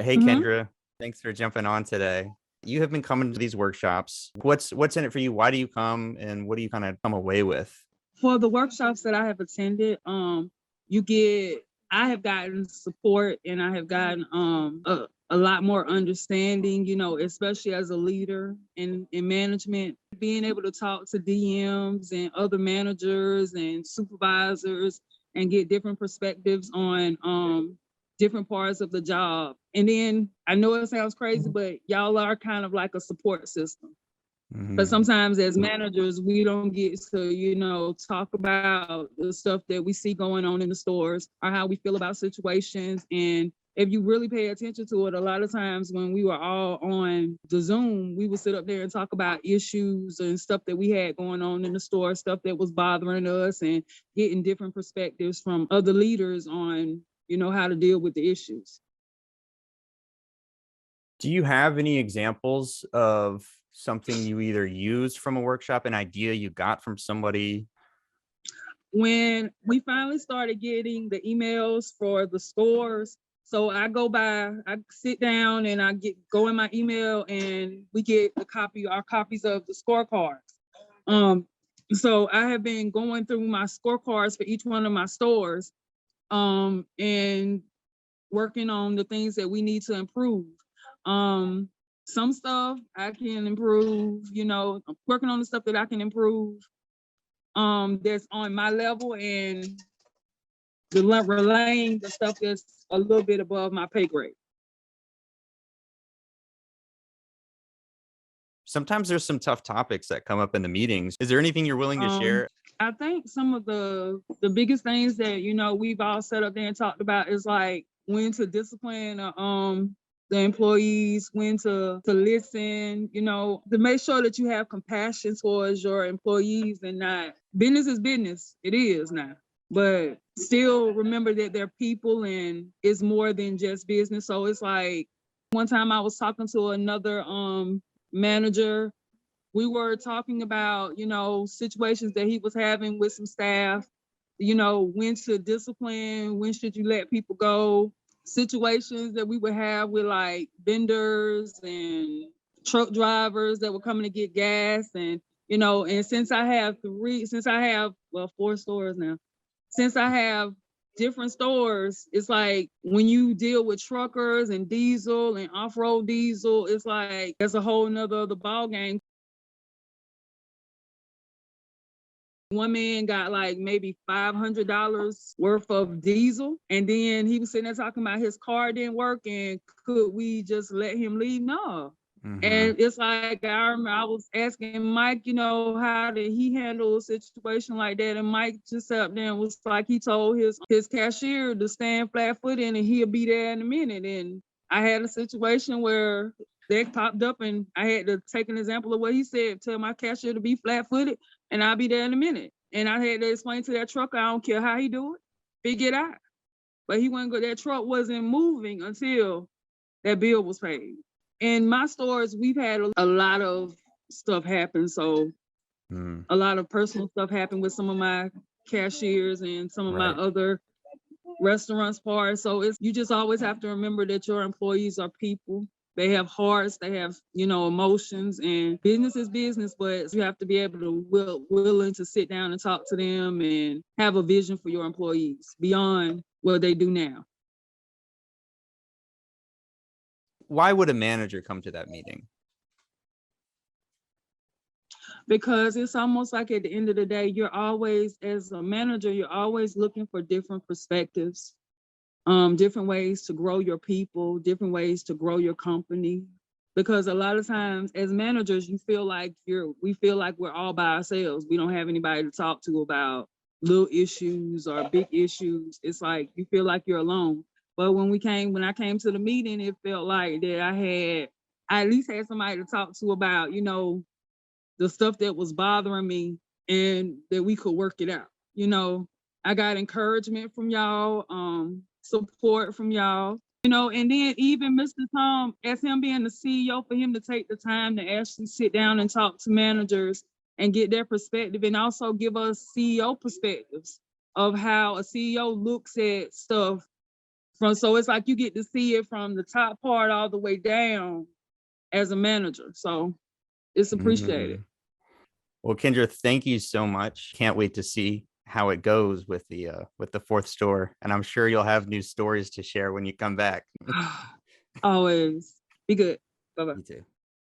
Hey, hmm Kendra. Thanks for jumping on today. You have been coming to these workshops. What's in it for you? Why do you come, and what do you kind of come away with? For the workshops that I have attended, you get I have gotten support and I have gotten a lot more understanding, especially as a leader in management, being able to talk to DMs and other managers and supervisors and get different perspectives on different parts of the job. And then I know it sounds crazy, but y'all are kind of like a support system. But Mhm. sometimes as managers, we don't get to, talk about the stuff that we see going on in the stores or how we feel about situations. And if you really pay attention to it, a lot of times when we were all on the Zoom, we would sit up there and talk about issues and stuff that we had going on in the store, stuff that was bothering us, and getting different perspectives from other leaders on, how to deal with the issues. Do you have any examples of something you either used from a workshop, an idea you got from somebody? When we finally started getting the emails for the stores, so I sit down and go in my email and we get our copies of the scorecards. Um, so I have been going through my scorecards for each one of my stores, and working on the things that we need to improve. Um, some stuff I can improve, I'm working on the stuff that I can improve, that's on my level, and relaying the stuff that's a little bit above my pay grade. Sometimes there's some tough topics that come up in the meetings. Is there anything you're willing to share? I think some of the biggest things that we've all set up there and talked about is like when to discipline the employees, when to listen, to make sure that you have compassion towards your employees, and not business is business. It is now. But still remember that they're people and it's more than just business. So it's like one time I was talking to another manager. We were talking about, situations that he was having with some staff, when to discipline, when should you let people go, situations that we would have with like vendors and truck drivers that were coming to get gas. And, and since I have four stores now, since I have different stores, it's like when you deal with truckers and diesel and off-road diesel, it's like that's a whole nother the ball game. One man got like maybe $500 worth of diesel, and then he was sitting there talking about his car didn't work and could we just let him leave? No. Mhm. And it's like I remember I was asking Mike, how did he handle a situation like that? And Mike just sat up there and was like, he told his cashier to stand flat-footed and he'll be there in a minute. And I had a situation where they popped up and I had to take an example of what he said, tell my cashier to be flat-footed and I'll be there in a minute. And I had to explain to that trucker, I don't care how he do it, figure it out. But he wasn't good. That truck wasn't moving until that bill was paid. In my stores, we've had a lot of stuff happen. So a lot of personal stuff happened with some of my cashiers and some of my Right. other restaurants parts. So you just always have to remember that your employees are people. They have hearts, they have, emotions, and business is business, but you have to be able to willing to sit down and talk to them and have a vision for your employees beyond what they do now. Why would a manager come to that meeting? Because it's almost like at the end of the day, as a manager, you're always looking for different perspectives, different ways to grow your people, different ways to grow your company. Because a lot of times as managers, we feel like we're all by ourselves. We don't have anybody to talk to about little issues or big issues. It's like you feel like you're alone. But when I came to the meeting, it felt like that I at least had somebody to talk to about, the stuff that was bothering me and that we could work it out. I got encouragement from y'all, support from y'all, and then even Mr. Tom, as him being the CEO, for him to take the time to actually sit down and talk to managers and get their perspective, and also give us CEO perspectives of how a CEO looks at stuff So it's like you get to see it from the top part all the way down as a manager. So it's appreciated. Mhm. Well, Kendra, thank you so much. Can't wait to see how it goes with the fourth store, and I'm sure you'll have new stories to share when you come back. Always be good. Bye bye. You too.